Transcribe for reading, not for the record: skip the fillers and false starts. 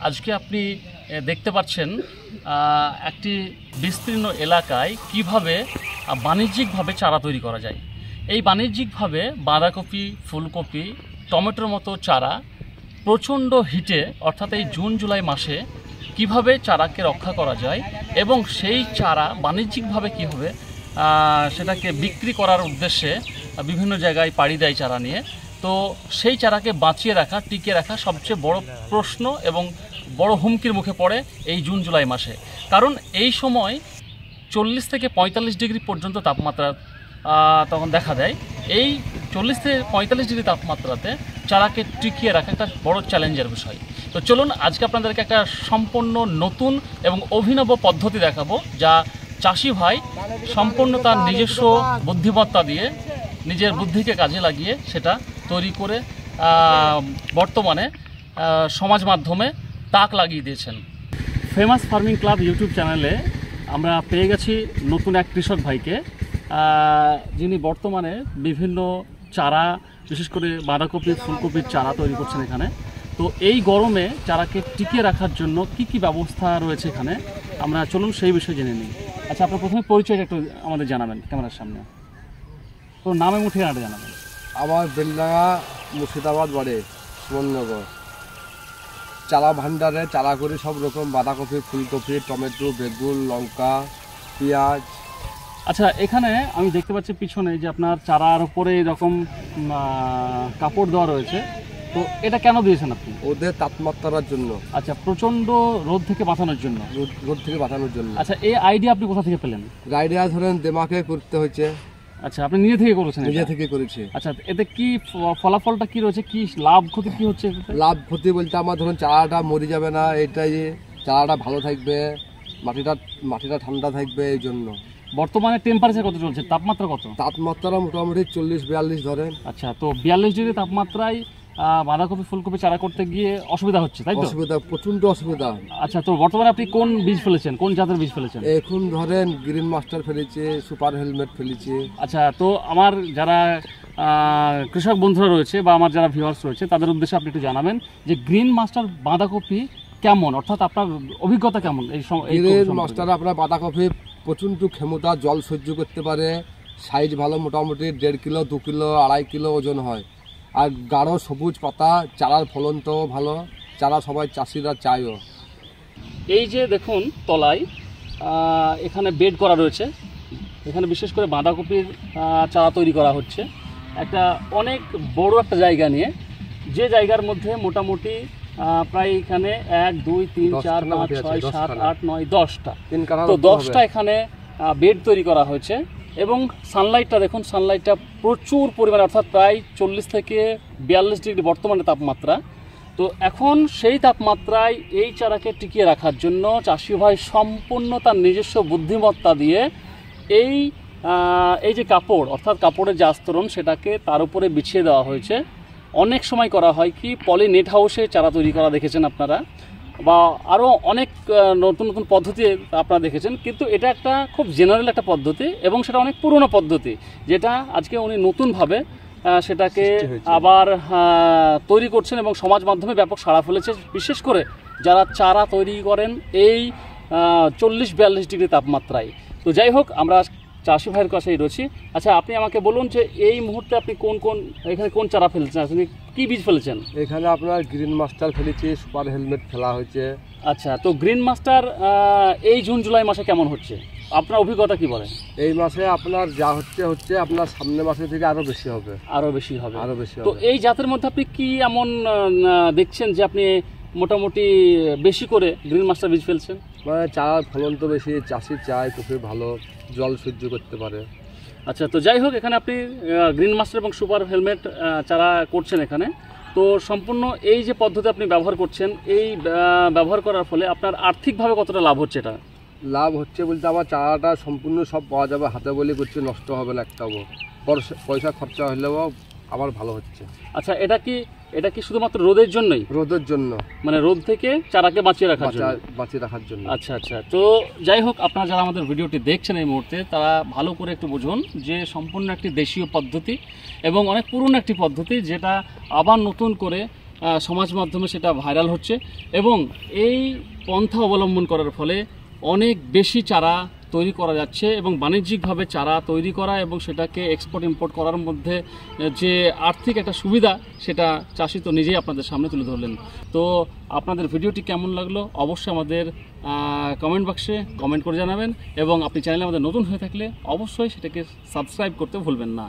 আজকে আপনি দেখতে পাচ্ছেন একটি বিস্তীর্ণ এলাকায় কিভাবে বাণিজ্যিকভাবে চারা তৈরি করা যায়। এই বাণিজ্যিকভাবে বাঁধাকপি, ফুলকপি, টমেটোর মতো চারা প্রচণ্ড হিটে অর্থাৎ এই জুন জুলাই মাসে কিভাবে চারাকে রক্ষা করা যায় এবং সেই চারা বাণিজ্যিকভাবে কীভাবে সেটাকে বিক্রি করার উদ্দেশ্যে বিভিন্ন জায়গায় পাড়ি দেয় চারা নিয়ে। তো সেই চারাকে বাঁচিয়ে রাখা, টিকিয়ে রাখা সবচেয়ে বড় প্রশ্ন এবং বড় হুমকির মুখে পড়ে এই জুন জুলাই মাসে। কারণ এই সময় 40 থেকে 45 ডিগ্রি পর্যন্ত তাপমাত্রা তখন দেখা দেয়। এই 40 থেকে 45 ডিগ্রি তাপমাত্রাতে চারাকে টিকিয়ে রাখা একটা বড় চ্যালেঞ্জের বিষয়। তো চলুন আজকে আপনাদেরকে একটা সম্পূর্ণ নতুন এবং অভিনব পদ্ধতি দেখাবো, যা চাষি ভাই সম্পূর্ণ তার নিজস্ব বুদ্ধিমত্তা দিয়ে, নিজের বুদ্ধিকে কাজে লাগিয়ে সেটা তৈরি করে বর্তমানে সমাজ মাধ্যমে তাক লাগিয়ে দিয়েছেন। ফেমাস ফার্মিং ক্লাব ইউটিউব চ্যানেলে আমরা পেয়ে গেছি নতুন এক কৃষক ভাইকে, যিনি বর্তমানে বিভিন্ন চারা, বিশেষ করে বাঁধাকপি, ফুলকপির চারা তৈরি করছেন এখানে। তো এই গরমে চারাকে টিকিয়ে রাখার জন্য কি কি ব্যবস্থা রয়েছে এখানে, আমরা চলুন সেই বিষয়ে জেনে নিই। আচ্ছা, আপনার প্রথমে পরিচয়টা একটু আমাদের জানাবেন ক্যামেরার সামনে। তো নামে মুঠে আটে জানাবেন। আমার বেলডাঙ্গা মুর্শিদাবাদ বাড়ি, সুমননগর। চারা ভান্ডারে চারা করি সব রকম, বাঁধাকপি, ফুলকপি, টমেটো, বেগুন, লঙ্কা, পেঁয়াজ। আচ্ছা, এখানে আমি দেখতে পাচ্ছি পিছনে যে আপনার চারার উপরে এরকম কাপড় দেওয়া রয়েছে। তো এটা কেন দিয়েছেন আপনি? ওদের তাপমাত্রার জন্য। আচ্ছা, প্রচণ্ড রোদ থেকে বাঁচানোর জন্য। রোদ থেকে বাঁচানোর জন্য। আচ্ছা, এই আইডিয়া আপনি কোথা থেকে পেলেন? আইডিয়া ধরেন দেমাকে করতে হয়েছে। আচ্ছা, আপনি নিজে থেকে করেছেন? নিজে থেকে করেছি। আচ্ছা, এতে কি ফলাফলটা কি রয়েছে, কি লাভ ক্ষতি কি হচ্ছে? লাভ ক্ষতি বলতে আমার ধরুন চারাটা মরে যাবে না, এটাই চারাটা ভালো থাকবে, মাটিটা ঠান্ডা থাকবে। এই জন্য বর্তমানে টেম্পারেচার কত চলছে, তাপমাত্রা কত? তাপমাত্রা মোটামুটি 40-42 ধরেন। আচ্ছা, তো 42 ডিগ্রি তাপমাত্রায় বাঁধাকপি, ফুলকপি চারা করতে গিয়ে অসুবিধা হচ্ছে, তাই তো? অসুবিধা, প্রচন্ড অসুবিধা। আচ্ছা, তো বর্তমানে আপনি কোন বীজ ফেলেছেন, কোন জাতের বীজ ফেলেছেন? এখন ধরেন গ্রিন মাস্টার ফেলেছে, সুপার হেলমেট ফেলেছে। আচ্ছা, তো আমার যারা কৃষক বন্ধুরা রয়েছে বা আমার যারা ভিউয়ার্স রয়েছে তাদের উদ্দেশ্যে আপনি একটু জানাবেন যে গ্রিন মাস্টার বাঁধাকপি কেমন, অর্থাৎ আপনার অভিজ্ঞতা কেমন? গ্রিন মাস্টার আপনার বাঁধাকপি প্রচন্ড ক্ষমতা, জল সহ্য করতে পারে, সাইজ ভালো, মোটামুটি 1.5 কিলো, 2 কিলো, 2.5 কিলো ওজন হয়। আর গাঢ় সবুজ পাতা, চারার ফলন তো ভালো, চারা সবাই চাষিরা চায়ও। এই যে দেখুন তলায় এখানে বেড করা রয়েছে, এখানে বিশেষ করে বাঁধাকপির চারা তৈরি করা হচ্ছে একটা অনেক বড় একটা জায়গা নিয়ে, যে জায়গার মধ্যে মোটামুটি প্রায় এখানে 1, 2, 3, 4, 5, 6, 7, 8, 9, 10টা, তো 10টা এখানে বেড তৈরি করা হয়েছে। এবং সানলাইটটা দেখুন, সানলাইটটা প্রচুর পরিমাণে, অর্থাৎ প্রায় 40 থেকে 42 ডিগ্রি বর্তমানে তাপমাত্রা। তো এখন সেই তাপমাত্রায় এই চারাকে টিকিয়ে রাখার জন্য চাষি ভাই সম্পূর্ণ তার নিজস্ব বুদ্ধিমত্তা দিয়ে এই যে কাপড়, অর্থাৎ কাপড়ের যে আস্তরণ, সেটাকে তার উপরে বিছিয়ে দেওয়া হয়েছে। অনেক সময় করা হয় কি, পলি নেট হাউসে চারা তৈরি করা দেখেছেন আপনারা, বা আরও অনেক নতুন নতুন পদ্ধতি আপনারা দেখেছেন, কিন্তু এটা একটা খুব জেনারেল একটা পদ্ধতি এবং সেটা অনেক পুরনো পদ্ধতি, যেটা আজকে উনি নতুনভাবে সেটাকে আবার তৈরি করছেন এবং সমাজ মাধ্যমে ব্যাপক সাড়া ফেলেছে, বিশেষ করে যারা চারা তৈরি করেন এই 40-42 ডিগ্রি তাপমাত্রায়। তো যাই হোক, আমরা চাষি ভাইয়ের কাছেই রয়েছি। আচ্ছা, আপনি আমাকে বলুন যে এই মুহূর্তে আপনি এখানে কোন চারা ফেলেছেন, আপনি কি বীজ ফেলেছেন? এখানে আপনার গ্রিন মাস্টার ফেলেছি, সুপার হেলমেট ফেলা হয়েছে। আচ্ছা, তো গ্রিন মাস্টার এই জুন জুলাই মাসে কেমন হচ্ছে, আপনার অভিজ্ঞতা কি বলে? এই মাসে আপনার যা হচ্ছে আপনার সামনের মাসে থেকে আরো বেশি হবে। আরো বেশি হবে। তো এই জাতের মধ্যে আপনি কি এমন দেখছেন যে আপনি মোটামুটি বেশি করে গ্রিন মাস্টার বীজ ফেলছেন? মানে চারার ফলন তো বেশি, চাষি চায় কপি ভালো, জল সহ্য করতে পারে। আচ্ছা, তো যাই হোক, এখানে আপনি গ্রিন মাস্টার এবং সুপার হেলমেট চারা করছেন এখানে। তো সম্পূর্ণ এই যে পদ্ধতি আপনি ব্যবহার করছেন, এই ব্যবহার করার ফলে আপনার আর্থিকভাবে কতটা লাভ হচ্ছে? এটা লাভ হচ্ছে বলতে আমার চারাটা সম্পূর্ণ সব পাওয়া যাবে, হাতে বলি করছে, নষ্ট হবে না একটাও, পয়সা খরচা হলেও আবার ভালো হচ্ছে। আচ্ছা, এটা কি শুধুমাত্র রোদের জন্যই? রোদের জন্য, মানে রোদ থেকে চারাকে বাঁচিয়ে রাখার জন্য। আচ্ছা আচ্ছা, তো যাই হোক, আপনারা যারা আমাদের ভিডিওটি দেখছেন এই মুহূর্তে, তারা ভালো করে একটু বুঝুন যে সম্পূর্ণ একটি দেশীয় পদ্ধতি এবং অনেক পুরনো একটি পদ্ধতি, যেটা আবার নতুন করে সমাজ মাধ্যমে সেটা ভাইরাল হচ্ছে এবং এই পন্থা অবলম্বন করার ফলে অনেক বেশি চারা তৈরি করা যাচ্ছে এবং বাণিজ্যিকভাবে চারা তৈরি করা এবং সেটাকে এক্সপোর্ট ইম্পোর্ট করার মধ্যে যে আর্থিক একটা সুবিধা সেটা চাষি তো নিজেই আপনাদের সামনে তুলে ধরলেন। তো আপনাদের ভিডিওটি কেমন লাগলো অবশ্যই আমাদের কমেন্ট বক্সে কমেন্ট করে জানাবেন এবং আপনি চ্যানেলে আমাদের নতুন হয়ে থাকলে অবশ্যই সেটাকে সাবস্ক্রাইব করতে ভুলবেন না।